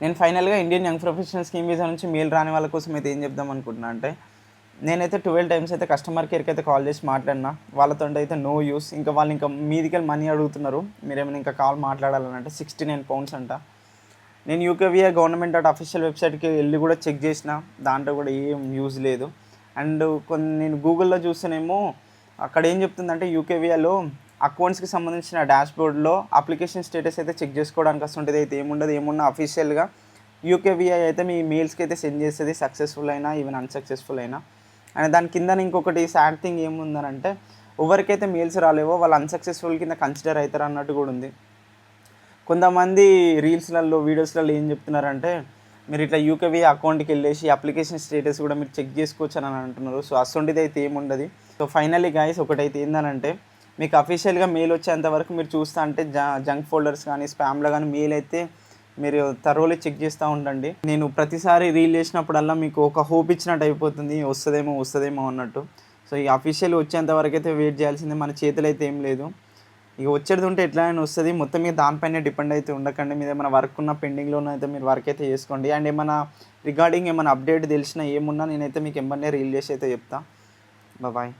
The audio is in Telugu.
నేను ఫైనల్గా Indian young professional scheme visa నుంచి మెయిల్ రాని వాళ్ళ కోసం అయితే ఏం చెప్దాం అనుకుంటున్నా అంటే, నేనైతే 12 టైమ్స్ అయితే కస్టమర్ కేర్కి అయితే కాల్ చేసి మాట్లాడినా. వాళ్ళతో అయితే నో యూస్. ఇంకా వాళ్ళు ఇంకా మీదికెళ్ళి మనీ అడుగుతున్నారు, మీరేమైనా ఇంకా కాల్ మాట్లాడాలని. అంటే 69 పౌండ్స్ అంట. నేను యూకేవీఏ గవర్నమెంట్ అఫీషియల్ వెబ్సైట్కి వెళ్ళి కూడా చెక్ చేసిన, దాంట్లో కూడా ఏం యూజ్ లేదు. అండ్ నేను గూగుల్లో చూస్తేనేమో అక్కడ ఏం చెప్తుందంటే, యూకేవీఏలో అకౌంట్స్కి సంబంధించిన డాష్బోర్డ్లో అప్లికేషన్ స్టేటస్ అయితే చెక్ చేసుకోవడానికి వస్తుంటుంది. అయితే ఏమున్నా అఫీషియల్గా యూకేవీఐ అయితే మీ మెయిల్స్కి అయితే సెండ్ చేస్తుంది, సక్సెస్ఫుల్ అయినా ఈవెన్ అన్సక్సెస్ఫుల్ అయినా. అండ్ దాని కింద ఇంకొకటి సాడ్ థింగ్ ఏముందనంటే, ఎవరికైతే మెయిల్స్ రాలేవో వాళ్ళు అన్సక్సెస్ఫుల్ కింద కన్సిడర్ అవుతారు అన్నట్టు కూడా ఉంది. కొంతమంది రీల్స్లలో వీడియోస్లలో ఏం చెప్తున్నారంటే, మీరు ఇట్లా యూకేవీ అకౌంట్కి వెళ్ళేసి అప్లికేషన్ స్టేటస్ కూడా మీరు చెక్ చేసుకోవచ్చు అని అంటున్నారు. సో అసొంటిది అయితే ఏముండదు. సో ఫైనల్లీ గైస్ ఒకటైతే ఏందనంటే, మీకు అఫీషియల్గా మెయిల్ వచ్చేంత వరకు మీరు చూస్తా అంటే జంక్ ఫోల్డర్స్ కానీ స్పామ్లో కానీ మెయిల్ అయితే మీరు థరోలీ చెక్ చేస్తూ ఉండండి. నేను ప్రతిసారి రీల్ చేసినప్పుడల్లా మీకు ఒక హోప్ ఇచ్చినట్టు అయిపోతుంది, వస్తుందేమో అన్నట్టు. సో ఈ అఫీషియల్ వచ్చేంత వరకు అయితే వెయిట్ చేయాల్సిందే, మన చేతులు అయితే ఏం లేదు. ఇక వచ్చేది ఉంటే ఎట్లయినా వస్తుంది. మొత్తం మీద దానిపైనే డిపెండ్ అయితే ఉండకండి. మీద ఏమైనా వర్క్ ఉన్న పెండింగ్లోనే అయితే మీరు వర్క్ అయితే చేసుకోండి. అండ్ ఏమైనా రిగార్డింగ్ ఏమైనా అప్డేట్ తెలిసినా ఏమున్నా నేనైతే మీకు ఎంబన్నే రీల్ చేసి అయితే చెప్తాను. బాయ్.